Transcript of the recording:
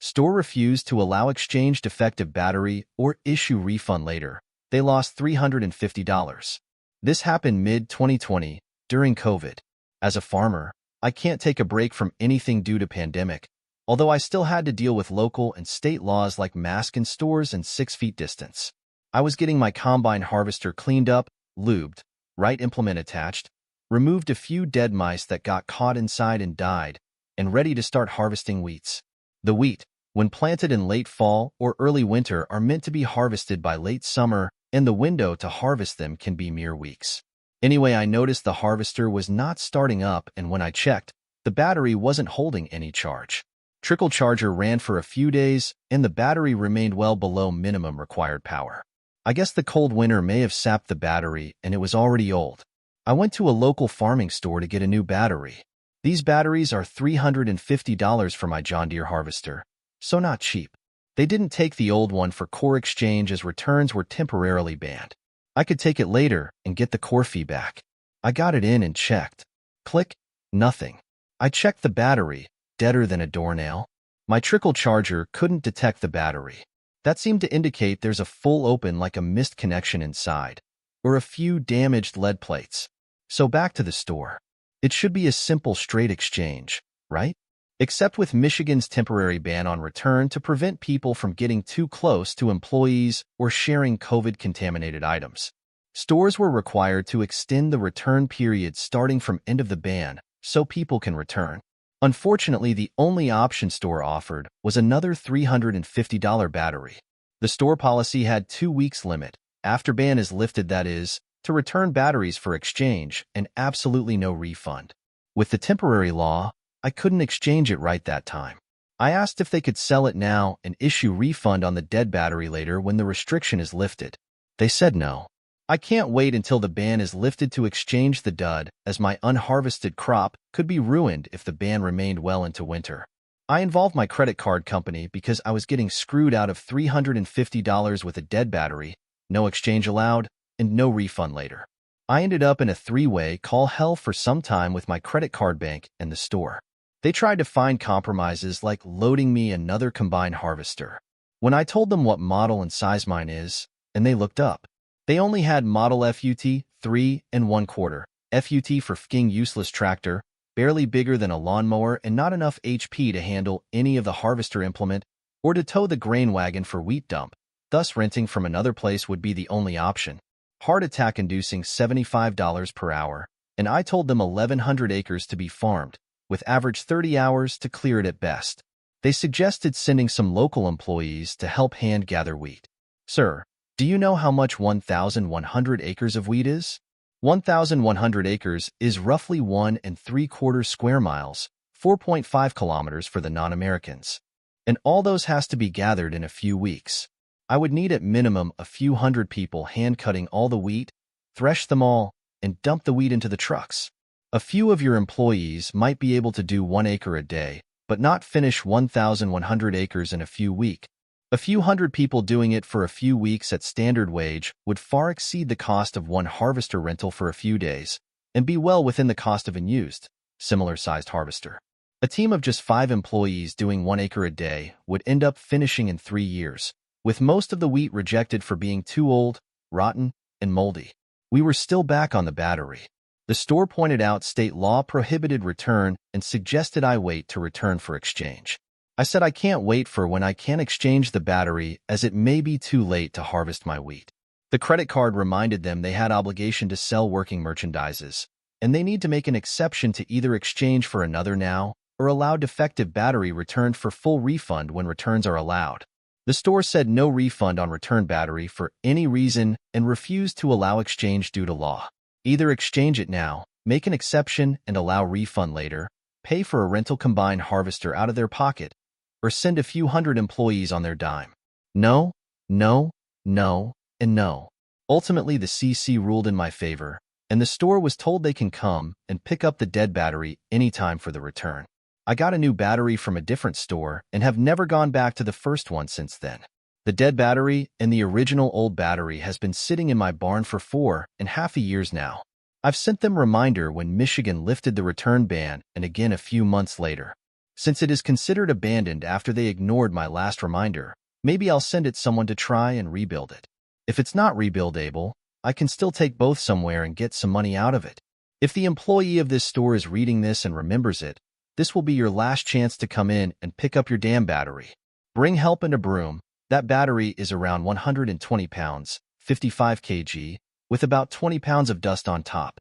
Store refused to allow exchange defective battery or issue refund later. They lost $350. This happened mid-2020 during COVID. As a farmer, I can't take a break from anything due to pandemic, although I still had to deal with local and state laws like mask in stores and 6 feet distance. I was getting my combine harvester cleaned up, lubed, right implement attached, removed a few dead mice that got caught inside and died, and ready to start harvesting wheats. The wheat, when planted in late fall or early winter, are meant to be harvested by late summer, and the window to harvest them can be mere weeks. Anyway, I noticed the harvester was not starting up, and when I checked, the battery wasn't holding any charge. Trickle charger ran for a few days, and the battery remained well below minimum required power. I guess the cold winter may have sapped the battery, and it was already old. I went to a local farming store to get a new battery. These batteries are $350 for my John Deere harvester, so not cheap. They didn't take the old one for core exchange as returns were temporarily banned. I could take it later and get the core fee back. I got it in and checked. Click, nothing. I checked the battery, deader than a doornail. My trickle charger couldn't detect the battery. That seemed to indicate there's a full open like a missed connection inside, or a few damaged lead plates. So back to the store. It should be a simple straight exchange, right? Except with Michigan's temporary ban on return to prevent people from getting too close to employees or sharing COVID-contaminated items. Stores were required to extend the return period starting from end of the ban so people can return. Unfortunately, the only option store offered was another $350 battery. The store policy had 2 weeks limit, after ban is lifted, that is, to return batteries for exchange and absolutely no refund. With the temporary law, I couldn't exchange it right that time. I asked if they could sell it now and issue refund on the dead battery later when the restriction is lifted. They said no. I can't wait until the ban is lifted to exchange the dud, as my unharvested crop could be ruined if the ban remained well into winter. I involved my credit card company because I was getting screwed out of $350 with a dead battery, no exchange allowed, and no refund later. I ended up in a 3-way call hell for some time with my credit card bank and the store. They tried to find compromises like loading me another combine harvester. When I told them what model and size mine is, and they looked up, they only had model FUT 3 1/4, FUT for fing useless tractor, barely bigger than a lawnmower and not enough HP to handle any of the harvester implement or to tow the grain wagon for wheat dump, thus renting from another place would be the only option. Heart attack inducing $75 per hour, and I told them 1,100 acres to be farmed, with average 30 hours to clear it at best. They suggested sending some local employees to help hand gather wheat. Sir, do you know how much 1,100 acres of wheat is? 1,100 acres is roughly 1 3/4 square miles, 4.5 kilometers for the non-Americans. And all those has to be gathered in a few weeks. I would need at minimum a few hundred people hand-cutting all the wheat, thresh them all, and dump the wheat into the trucks. A few of your employees might be able to do 1 acre a day, but not finish 1,100 acres in a few weeks. A few hundred people doing it for a few weeks at standard wage would far exceed the cost of one harvester rental for a few days, and be well within the cost of an used, similar-sized harvester. A team of just 5 employees doing 1 acre a day would end up finishing in 3 years, with most of the wheat rejected for being too old, rotten, and moldy. We were still back on the battery. The store pointed out state law prohibited return and suggested I wait to return for exchange. I said I can't wait for when I can exchange the battery, as it may be too late to harvest my wheat. The credit card reminded them they had obligation to sell working merchandises, and they need to make an exception to either exchange for another now or allow defective battery returned for full refund when returns are allowed. The store said no refund on return battery for any reason and refused to allow exchange due to law. Either exchange it now, make an exception and allow refund later, pay for a rental combine harvester out of their pocket, or send a few hundred employees on their dime. No, no, no, and no. Ultimately, the CC ruled in my favor, and the store was told they can come and pick up the dead battery anytime for the return. I got a new battery from a different store and have never gone back to the first one since then. The dead battery and the original old battery has been sitting in my barn for 4.5 years now. I've sent them a reminder when Michigan lifted the return ban and again a few months later. Since it is considered abandoned after they ignored my last reminder, maybe I'll send it someone to try and rebuild it. If it's not rebuildable, I can still take both somewhere and get some money out of it. If the employee of this store is reading this and remembers it, this will be your last chance to come in and pick up your damn battery. Bring help and a broom. That battery is around 120 pounds, 55 kg, with about 20 pounds of dust on top.